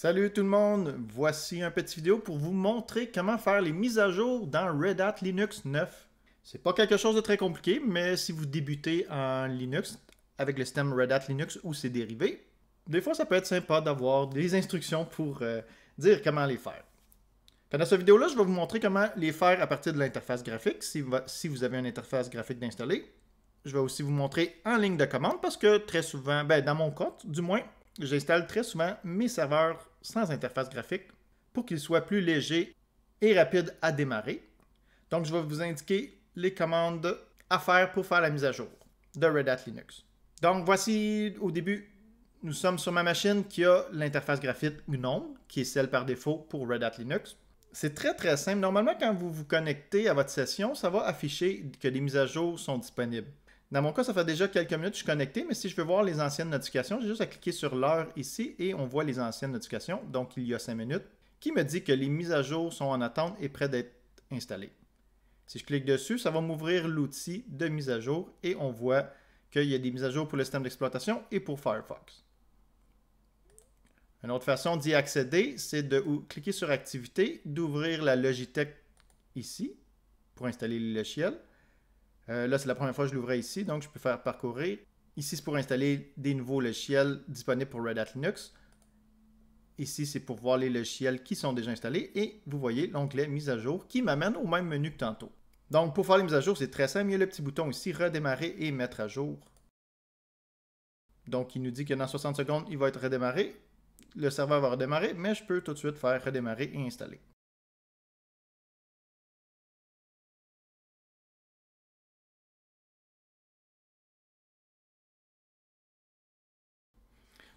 Salut tout le monde, voici un petit vidéo pour vous montrer comment faire les mises à jour dans Red Hat Linux 9. C'est pas quelque chose de très compliqué, mais si vous débutez en Linux avec le système Red Hat Linux ou ses dérivés, des fois ça peut être sympa d'avoir des instructions pour dire comment les faire. Dans cette vidéo-là, je vais vous montrer comment les faire à partir de l'interface graphique, si vous avez une interface graphique d'installer. Je vais aussi vous montrer en ligne de commande parce que très souvent, dans mon cas du moins, j'installe très souvent mes serveurs sans interface graphique pour qu'ils soient plus légers et rapides à démarrer. Donc, je vais vous indiquer les commandes à faire pour faire la mise à jour de Red Hat Linux. Donc, voici au début, nous sommes sur ma machine qui a l'interface graphique GNOME, qui est celle par défaut pour Red Hat Linux. C'est très simple. Normalement, quand vous vous connectez à votre session, ça va afficher que des mises à jour sont disponibles. Dans mon cas, ça fait déjà quelques minutes que je suis connecté, mais si je veux voir les anciennes notifications, j'ai juste à cliquer sur l'heure ici et on voit les anciennes notifications, donc il y a 5 minutes, qui me dit que les mises à jour sont en attente et prêtes d'être installées. Si je clique dessus, ça va m'ouvrir l'outil de mise à jour et on voit qu'il y a des mises à jour pour le système d'exploitation et pour Firefox. Une autre façon d'y accéder, c'est de cliquer sur Activité, d'ouvrir la Logitech ici pour installer les logiciels. Là, c'est la première fois que je l'ouvrais ici, donc je peux faire parcourir. Ici, c'est pour installer des nouveaux logiciels disponibles pour Red Hat Linux. Ici, c'est pour voir les logiciels qui sont déjà installés. Et vous voyez l'onglet Mise à jour qui m'amène au même menu que tantôt. Donc, pour faire les mises à jour, c'est très simple. Il y a le petit bouton ici, Redémarrer et Mettre à jour. Donc, il nous dit que dans 60 secondes, il va être redémarré. Le serveur va redémarrer, mais je peux tout de suite faire redémarrer et installer.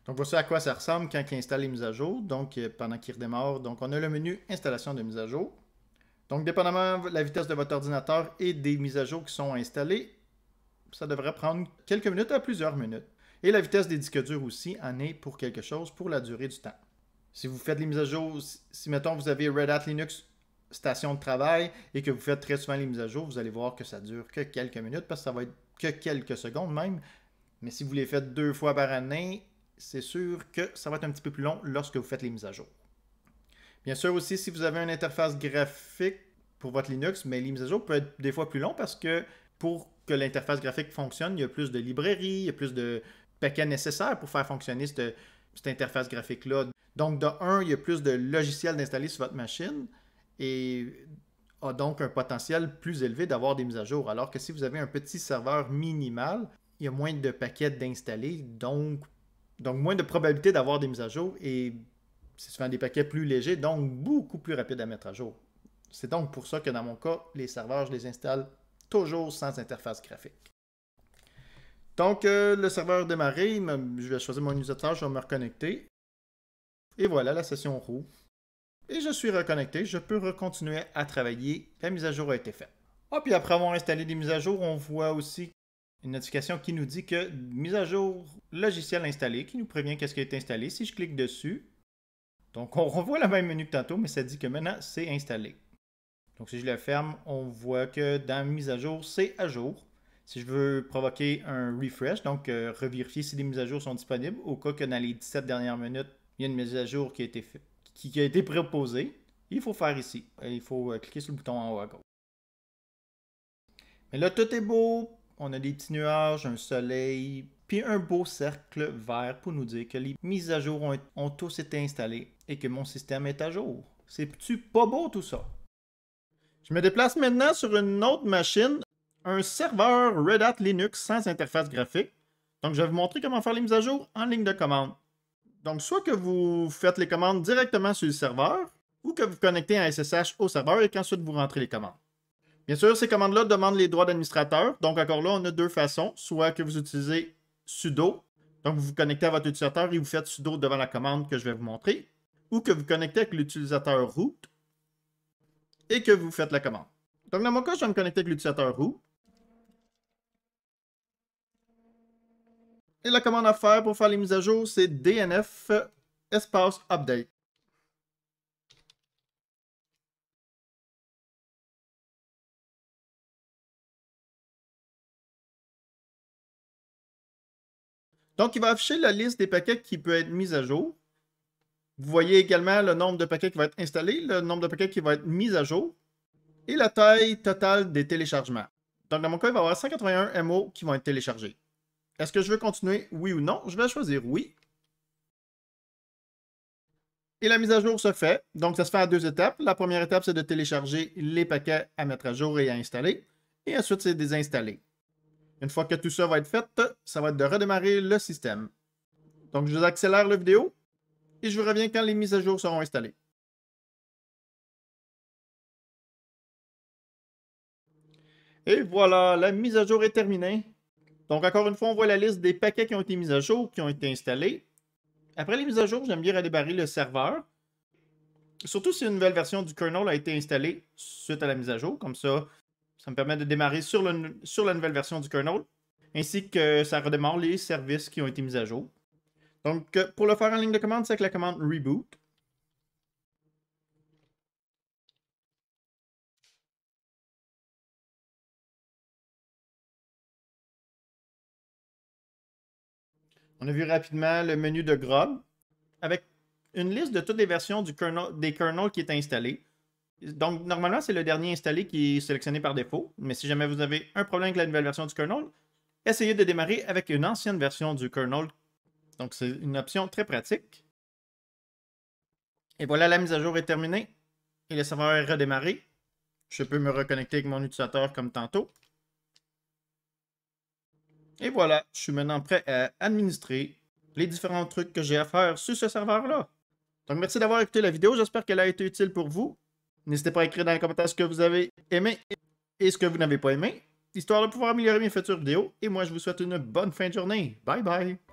Donc, voici à quoi ça ressemble quand il installe les mises à jour. Donc, pendant qu'il redémarre, donc on a le menu Installation de mise à jour. Donc, dépendamment de la vitesse de votre ordinateur et des mises à jour qui sont installées, ça devrait prendre quelques minutes à plusieurs minutes. Et la vitesse des disques durs aussi en est pour quelque chose pour la durée du temps. Si vous faites les mises à jour, si mettons vous avez Red Hat Linux station de travail et que vous faites très souvent les mises à jour, vous allez voir que ça dure que quelques minutes parce que ça va être que quelques secondes même. Mais si vous les faites 2 fois par année, c'est sûr que ça va être un petit peu plus long lorsque vous faites les mises à jour. Bien sûr aussi, si vous avez une interface graphique pour votre Linux, mais les mises à jour peuvent être des fois plus longs parce que pour que l'interface graphique fonctionne, il y a plus de librairies, il y a plus de paquets nécessaires pour faire fonctionner cette interface graphique-là. Donc, de un, il y a plus de logiciels d'installer sur votre machine et a donc un potentiel plus élevé d'avoir des mises à jour. Alors que si vous avez un petit serveur minimal, il y a moins de paquets d'installer, donc moins de probabilité d'avoir des mises à jour et c'est souvent des paquets plus légers, donc beaucoup plus rapides à mettre à jour. C'est donc pour ça que dans mon cas, les serveurs, je les installe toujours sans interface graphique. Donc, le serveur démarré, je vais choisir mon utilisateur, je vais me reconnecter. Et voilà, la session roule. Et je suis reconnecté, je peux recontinuer à travailler. La mise à jour a été faite. Ah, puis après avoir installé des mises à jour, on voit aussi une notification qui nous dit que mise à jour logiciel installé, qui nous prévient qu'est-ce qui a été installé. Si je clique dessus, donc on revoit le même menu que tantôt, mais ça dit que maintenant c'est installé. Donc si je le ferme, on voit que dans mise à jour, c'est à jour. Si je veux provoquer un refresh, donc revérifier si les mises à jour sont disponibles, au cas que dans les 17 dernières minutes, il y a une mise à jour qui a été proposée, il faut faire ici. Il faut cliquer sur le bouton en haut à gauche. Mais là, tout est beau. On a des petits nuages, un soleil, puis un beau cercle vert pour nous dire que les mises à jour ont tous été installées et que mon système est à jour. C'est-tu pas beau tout ça? Je me déplace maintenant sur une autre machine, un serveur Red Hat Linux sans interface graphique. Donc, je vais vous montrer comment faire les mises à jour en ligne de commande. Donc, soit que vous faites les commandes directement sur le serveur, ou que vous connectez un SSH au serveur et qu'ensuite vous rentrez les commandes. Bien sûr, ces commandes-là demandent les droits d'administrateur. Donc, encore là, on a deux façons. Soit que vous utilisez sudo, donc vous vous connectez à votre utilisateur et vous faites sudo devant la commande que je vais vous montrer, ou que vous connectez avec l'utilisateur root et que vous faites la commande. Donc, dans mon cas, je vais me connecter avec l'utilisateur root. Et la commande à faire pour faire les mises à jour, c'est dnf espace update. Donc, il va afficher la liste des paquets qui peuvent être mis à jour. Vous voyez également le nombre de paquets qui va être installé, le nombre de paquets qui va être mis à jour et la taille totale des téléchargements. Donc, dans mon cas, il va y avoir 181 MO qui vont être téléchargés. Est-ce que je veux continuer, oui ou non? Je vais choisir oui. Et la mise à jour se fait. Donc, ça se fait en 2 étapes. La première étape, c'est de télécharger les paquets à mettre à jour et à installer. Et ensuite, c'est désinstaller. Une fois que tout ça va être fait, ça va être de redémarrer le système. Donc, je vous accélère la vidéo et je vous reviens quand les mises à jour seront installées. Et voilà, la mise à jour est terminée. Donc, encore une fois, on voit la liste des paquets qui ont été mis à jour, qui ont été installés. Après les mises à jour, j'aime bien redémarrer le serveur. Surtout si une nouvelle version du kernel a été installée suite à la mise à jour. Comme ça me permet de démarrer sur la nouvelle version du kernel. Ainsi que ça redémarre les services qui ont été mis à jour. Donc, pour le faire en ligne de commande, c'est avec la commande reboot. On a vu rapidement le menu de Grub avec une liste de toutes les versions des kernels qui est installée. Donc, normalement, c'est le dernier installé qui est sélectionné par défaut. Mais si jamais vous avez un problème avec la nouvelle version du kernel, essayez de démarrer avec une ancienne version du kernel. Donc, c'est une option très pratique. Et voilà, la mise à jour est terminée. Et le serveur est redémarré. Je peux me reconnecter avec mon utilisateur comme tantôt. Et voilà, je suis maintenant prêt à administrer les différents trucs que j'ai à faire sur ce serveur-là. Donc, merci d'avoir écouté la vidéo. J'espère qu'elle a été utile pour vous. N'hésitez pas à écrire dans les commentaires ce que vous avez aimé et ce que vous n'avez pas aimé, histoire de pouvoir améliorer mes futures vidéos. Et moi, je vous souhaite une bonne fin de journée. Bye bye!